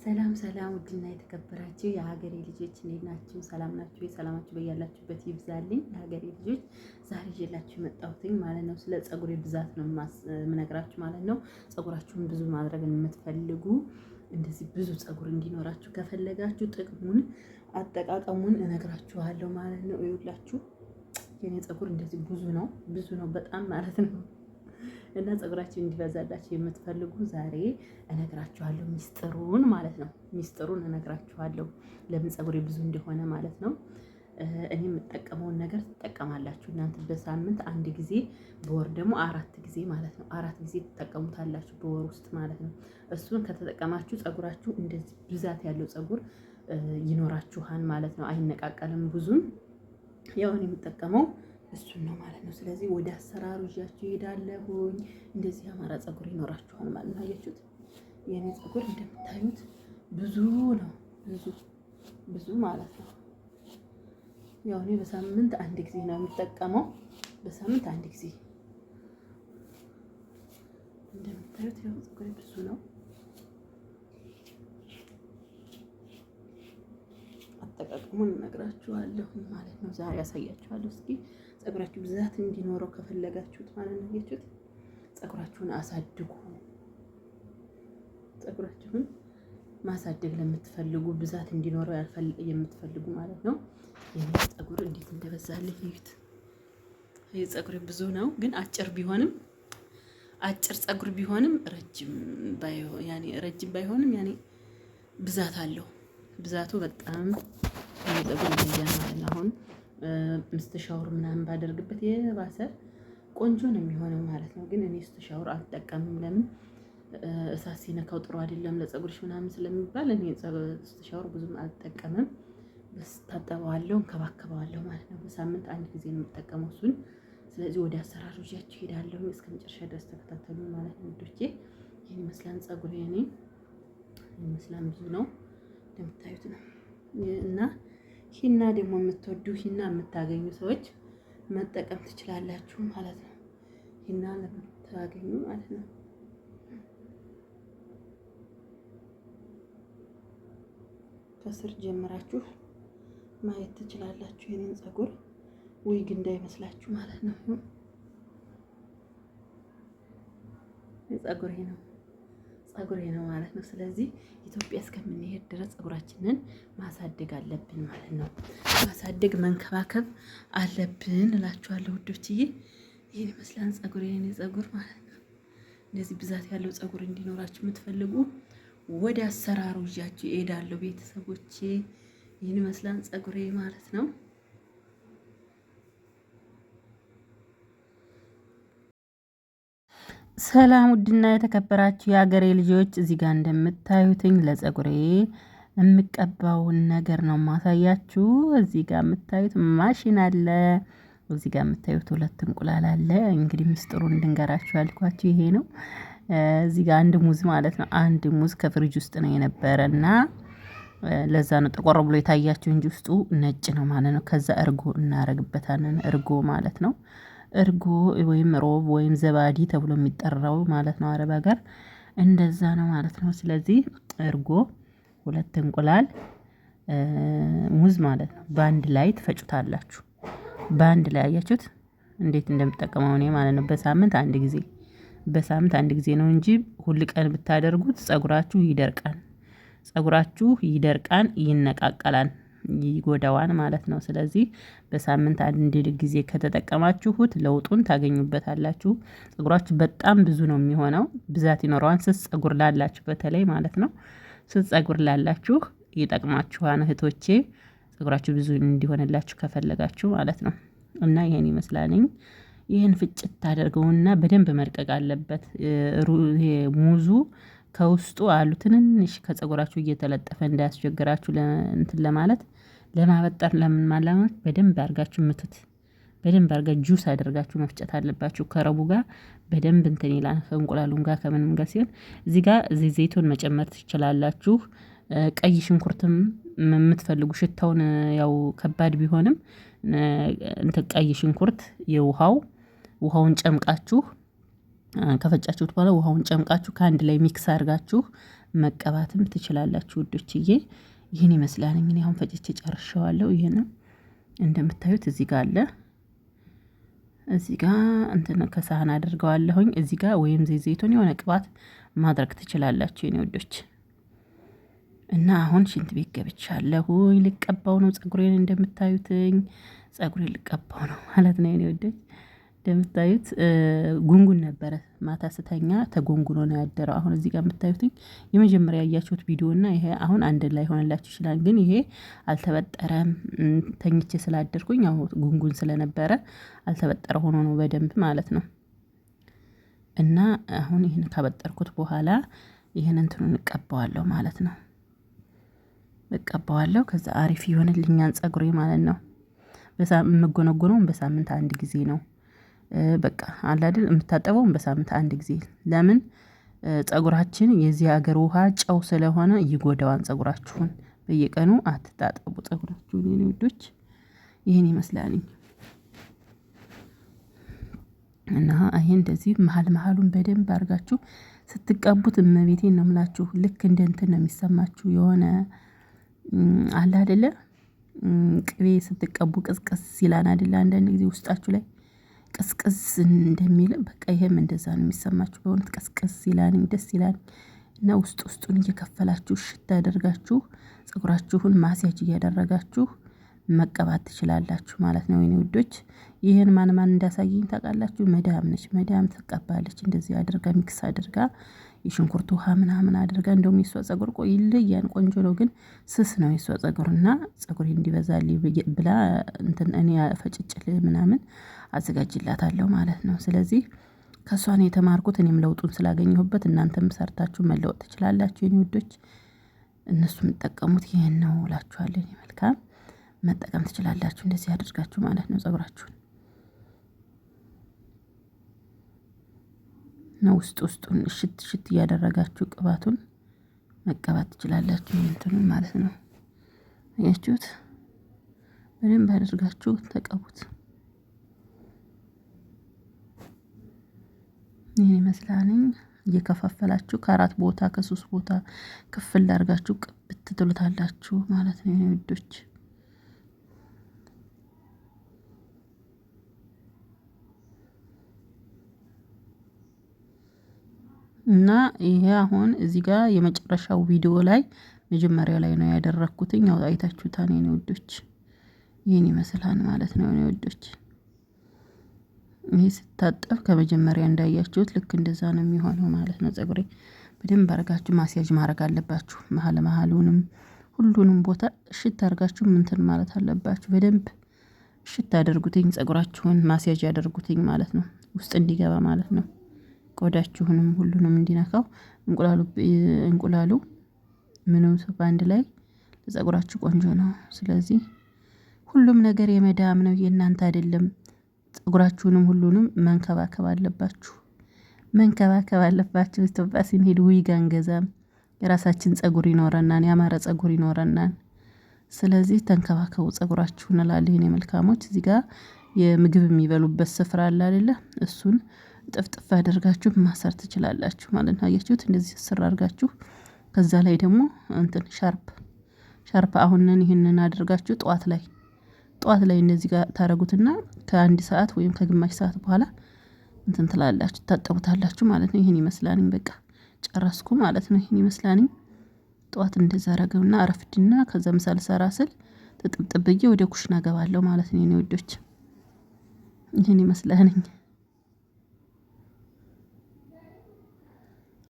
ሰላም ሰላም ውድና የተከበራችሁ የሀገሬ ልጆች እንዴት ናችሁ? ሰላም ናችሁ? ሰላማችሁ በያላችሁበት ይብዛልኝ። የሀገሬ ልጆች ዛሬ ይዤላችሁ የመጣሁትኝ ማለት ነው ስለ ፀጉሬ ብዛት ነው የምነግራችሁ ማለት ነው። ፀጉራችሁን ብዙ ማድረግ የምትፈልጉ እንደዚህ ብዙ ፀጉር እንዲኖራችሁ ከፈለጋችሁ ጥቅሙን አጠቃቀሙን እነግራችኋለሁ ማለት ነው። ይኸውላችሁ የኔ ፀጉር እንደዚህ ብዙ ነው በጣም ማለት ነው። እና ፀጉራችን እንዲበዛላችሁ የምትፈልጉ ዛሬ እነግራችኋለሁ ሚስጥሩን ማለት ነው። ሚስጥሩን እነግራችኋለሁ ለምን ፀጉሬ ብዙ እንደሆነ ማለት ነው። እኔ የምጠቀመውን ነገር ትጠቀማላችሁ እናንተ በሳምንት አንድ ጊዜ በወር ደግሞ 4 ጊዜ ማለት ነው። 4 ጊዜ ትጠቀሙታላችሁ በወር ውስጥ ማለት ነው። እሱን ከተጠቀማችሁ ፀጉራችሁ እንደዚህ ብዛት ያለው ፀጉር ይኖራችኋል ማለት ነው። አይነቃቀልም ብዙም። ያው እኔ የምጠቀመው እሱን ነው ማለት ነው። ስለዚህ ወደ አሰራሩ ይዣችሁ እሄዳለሁኝ። እንደዚህ አማራ ፀጉር ይኖራችኋል ማለት ነው። አያችሁት? የኔ ፀጉር እንደምታዩት ብዙ ነው፣ ብዙ ማለት ነው። ያው እኔ በሳምንት አንድ ጊዜ ነው የምጠቀመው። በሳምንት አንድ ጊዜ እንደምታዩት ያው ፀጉሬ ብዙ ነው። አጠቃቀሙን እነግራችኋለሁ ማለት ነው። ዛሬ ያሳያችኋለሁ። እስኪ ፀጉራችሁ ብዛት እንዲኖረው ከፈለጋችሁት ማለት ነው። አያችሁት? ፀጉራችሁን አሳድጉ። ፀጉራችሁን ማሳደግ ለምትፈልጉ ብዛት እንዲኖረው የምትፈልጉ ማለት ነው። የኔ ፀጉር እንዴት እንደበዛልኝ እዩት። ይሄ ፀጉሬ ብዙ ነው፣ ግን አጭር ፀጉር ቢሆንም ረጅም ባይሆንም ያኔ ብዛት አለው። ብዛቱ በጣም ፀጉር ይለያል ማለት ነው። አሁን ሻወር ምናምን ባደርግበት የባሰ ቆንጆ ነው የሚሆነው ማለት ነው። ግን እኔ ሻወር አልጠቀምም። ለምን? እሳት ሲነካው ጥሩ አይደለም ለፀጉርሽ ምናምን ስለሚባል እኔ ሻወር ብዙም አልጠቀምም። በስ ታጠበዋለሁ፣ እንከባከበዋለሁ ማለት ነው። በሳምንት አንድ ጊዜ ነው የምጠቀመው እሱን። ስለዚህ ወደ አሰራሩ ይዣችሁ እሄዳለሁ። እስከ መጨረሻ ድረስ ተከታተሉ ማለት ነው ውዶቼ። ይሄን ይመስላል ፀጉሬ እኔ ይመስላል ብዙ ነው እንደምታዩት ነው። እና ሂና ደግሞ የምትወዱ ሂና የምታገኙ ሰዎች መጠቀም ትችላላችሁ ማለት ነው። ሂና ለምታገኙ ማለት ነው። ከስር ጀምራችሁ ማየት ትችላላችሁ። የኔን ፀጉር ዊግ እንዳይመስላችሁ ማለት ነው። ፀጉሬ ነው ማለት ነው። ስለዚህ ኢትዮጵያ እስከምንሄድ ድረስ ፀጉራችንን ማሳደግ አለብን ማለት ነው። ማሳደግ መንከባከብ አለብን እላችኋለሁ ውዶችዬ። ይሄን ይመስላል ፀጉሬ፣ የኔ ፀጉር ማለት ነው። እንደዚህ ብዛት ያለው ፀጉር እንዲኖራችሁ የምትፈልጉ ወደ አሰራሩ ይዣችሁ እሄዳለሁ ቤተሰቦቼ። ይሄን ይመስላል ፀጉሬ ማለት ነው። ሰላም ውድና የተከበራችሁ የሀገሬ ልጆች፣ እዚህ ጋር እንደምታዩትኝ ለፀጉሬ የምቀባውን ነገር ነው ማሳያችሁ። እዚህ ጋር የምታዩት ማሽን አለ። እዚህ ጋር የምታዩት 2 እንቁላል አለ። እንግዲህ ምስጢሩን እንድንገራችሁ ያልኳችሁ ይሄ ነው። እዚህ ጋር አንድ ሙዝ ማለት ነው። አንድ ሙዝ ከፍሪጅ ውስጥ ነው የነበረና ለዛ ነው ጠቆር ብሎ የታያችሁ እንጂ ውስጡ ነጭ ነው ማለት ነው። ከዛ እርጎ እናረግበታለን። እርጎ ማለት ነው። እርጎ ወይም ሮብ ወይም ዘባዲ ተብሎ የሚጠራው ማለት ነው። አረብ ሀገር እንደዛ ነው ማለት ነው። ስለዚህ እርጎ፣ 2 እንቁላል፣ ሙዝ ማለት ነው በአንድ ላይ ትፈጩታላችሁ። በአንድ ላይ አያችሁት እንዴት እንደምጠቀመው እኔ ማለት ነው። በሳምንት አንድ ጊዜ ነው እንጂ ሁል ቀን ብታደርጉት ፀጉራችሁ ይደርቃል፣ ይነቃቀላል፣ ይጎዳዋል ማለት ነው። ስለዚህ በሳምንት አንድ ጊዜ ከተጠቀማችሁት ለውጡን ታገኙበታላችሁ። ፀጉራችሁ በጣም ብዙ ነው የሚሆነው፣ ብዛት ይኖረዋል። ስስ ፀጉር ላላችሁ በተለይ ማለት ነው። ስስ ፀጉር ላላችሁ ይጠቅማችኋል እህቶቼ፣ ፀጉራችሁ ብዙ እንዲሆንላችሁ ከፈለጋችሁ ማለት ነው። እና ይሄን ይመስላልኝ። ይሄን ፍጭት ታደርገውና በደንብ መድቀቅ አለበት። ይሄ ሙዙ ከውስጡ አሉ ትንንሽ ከፀጉራችሁ እየተለጠፈ እንዳያስቸግራችሁ እንትን ለማበጠር ለማላመጥ በደንብ አድርጋችሁ ምቱት። በደንብ አድርጋችሁ ጁስ አድርጋችሁ መፍጨት አለባችሁ። ከረቡ ጋር በደንብ እንትን ይላል። ከእንቁላሉም ጋር ከምንም ጋር ሲሆን እዚህ ጋር ዘይቱን መጨመር ትችላላችሁ። ቀይ ሽንኩርትም የምትፈልጉ ሽታውን ያው ከባድ ቢሆንም እንትን ቀይ ሽንኩርት ውሃውን ጨምቃችሁ ከፈጫችሁት በኋላ ውሃውን ጨምቃችሁ ከአንድ ላይ ሚክስ አድርጋችሁ መቀባትም ትችላላችሁ ውዶችዬ። ይህን ይመስላል እንግዲህ አሁን ፈጭቼ ጨርሼዋለሁ። ይሄንን እንደምታዩት እዚህ ጋር አለ። እዚህ ጋር እንትን ከሳህን አድርገዋለሁኝ። እዚህ ጋር ወይም ዘይቱን የሆነ ቅባት ማድረግ ትችላላችሁ የኔ ውዶች። እና አሁን ሽንት ቤት ገብቻለሁ። ልቀባው ነው ፀጉሬን። እንደምታዩትኝ ፀጉሬን ልቀባው ነው ማለት ነው የኔ ውዶች። እንደምታዩት ጉንጉን ነበረ ማታ ስተኛ ተጎንጉኖ ነው ያደረው። አሁን እዚህ ጋር የምታዩትኝ የመጀመሪያ ያያችሁት ቪዲዮ እና ይሄ አሁን አንድ ላይ ሆነላችሁ ይችላል። ግን ይሄ አልተበጠረም። ተኝቼ ስላደርኩኝ ያው ጉንጉን ስለነበረ አልተበጠረ ሆኖ ነው በደንብ ማለት ነው። እና አሁን ይሄን ካበጠርኩት በኋላ ይሄን እንትኑን እቀባዋለሁ ማለት ነው። እቀባዋለሁ ከዛ አሪፍ ይሆንልኛል ፀጉሬ ማለት ነው። የምጎነጎነውም በሳምንት አንድ ጊዜ ነው። በቃ አለ አይደል የምታጠበውም በሳምንት አንድ ጊዜ። ለምን ፀጉራችን የዚህ ሀገር ውሃ ጨው ስለሆነ ይጎዳዋል ፀጉራችሁን። በየቀኑ አትታጠቡ ፀጉራችሁን የኔ ውዶች። ይሄን ይመስላል እና ይሄ እንደዚህ መሀሉን በደንብ አድርጋችሁ ስትቀቡት እመቤቴን ነው የምላችሁ ልክ እንደ እንትን ነው የሚሰማችሁ የሆነ አለ አይደለ ቅቤ ስትቀቡ ቅዝቅዝ ይላል አይደለ አንዳንድ ጊዜ ውስጣችሁ ላይ ቅዝቅዝ እንደሚል በቃ ይሄም እንደዛ ነው የሚሰማችሁ። በእውነት ቅዝቅዝ ይላል ደስ ይላል። እና ውስጡን እየከፈላችሁ ሽታ አድርጋችሁ ፀጉራችሁን ማስያጅ እያደረጋችሁ መቀባት ትችላላችሁ ማለት ነው የኔ ውዶች። ይሄን ማን እንዳሳየኝ ታውቃላችሁ? መዳም ነች። መዳም ትቀባለች እንደዚህ አድርጋ ሚክስ አድርጋ የሽንኩርት ውሃ ምናምን አድርጋ። እንደውም የሷ ፀጉር ይለያል ቆንጆ ነው። ግን ስስ ነው የሷ ፀጉርና ፀጉሬ እንዲበዛልኝ ብላ እንትን እኔ ፈጭጭል ምናምን አዘጋጅላታለሁ ማለት ነው። ስለዚህ ከሷ ነው የተማርኩት። እኔም ለውጡን ስላገኘሁበት እናንተም ሰርታችሁ መለወጥ ትችላላችሁ የኔ ውዶች። እነሱ የሚጠቀሙት ይሄን ነው እላችኋለሁ። መልካም መጠቀም ትችላላችሁ እንደዚህ አድርጋችሁ ማለት ነው ፀጉራችሁን ነው ውስጡን ሽት እያደረጋችሁ ቅባቱን መቀባት ትችላላችሁ እንትኑን ማለት ነው። አያችሁት? በደንብ አድርጋችሁ ተቀቡት። ይሄን ይመስላል። እየከፋፈላችሁ ከ4 ቦታ ከ3 ቦታ ክፍል አድርጋችሁ ቅብት ትሉታላችሁ ማለት ነው የኔ ውዶች። እና ይሄ አሁን እዚህ ጋር የመጨረሻው ቪዲዮ ላይ መጀመሪያው ላይ ነው ያደረኩትኝ። ያው አይታችሁታል የኔ ውዶች። ይሄን ይመስላል ማለት ነው የኔ ውዶች። ይሄ ስታጠብ ከመጀመሪያ እንዳያችሁት ልክ እንደዛ ነው የሚሆነው ማለት ነው። ፀጉሬ በደንብ አድርጋችሁ ማስያጅ ማድረግ አለባችሁ። መሀሉንም ሁሉንም ቦታ እሽት አድርጋችሁ እንትን ማለት አለባችሁ። በደንብ እሽት አድርጉትኝ ፀጉራችሁን ማስያጅ ያደርጉትኝ ማለት ነው። ውስጥ እንዲገባ ማለት ነው። ቆዳችሁንም ሁሉንም እንዲነካው እንቁላሉ ምንም በአንድ ላይ ለፀጉራችሁ ቆንጆ ነው። ስለዚህ ሁሉም ነገር የመዳም ነው የእናንተ አይደለም። ፀጉራችሁንም ሁሉንም መንከባከብ አለባችሁ። ኢትዮጵያ ስንሄድ ዊግ አንገዛም። የራሳችን ፀጉር ይኖረናል። ያማረ ፀጉር ይኖረናል። ስለዚህ ተንከባከቡ ፀጉራችሁን እላለሁ የኔ መልካሞች። እዚህ ጋር የምግብ የሚበሉበት ስፍራ አለ አይደለ? እሱን ጥፍጥፍ አድርጋችሁ ማሰር ትችላላችሁ ማለት ነው። አያችሁት? እንደዚህ ስር አድርጋችሁ ከዛ ላይ ደግሞ እንትን ሻርፕ አሁንን ይሄንን አድርጋችሁ ጠዋት ላይ እንደዚህ ጋር ታረጉትና ከ1 ሰዓት ወይም ከግማሽ ሰዓት በኋላ እንትን ትላላችሁ ታጠቡታላችሁ ማለት ነው። ይሄን ይመስላል። በቃ ጨረስኩ ማለት ነው። ይሄን ይመስላል። ጠዋት እንደዛ አረገውና አረፍድና ከዛ ምሳ ልሰራ ስል ጥጥብጥብዬ ወደ ኩሽና ገባለሁ ማለት ነው የኔ ወዶች። ይሄን ይመስላል።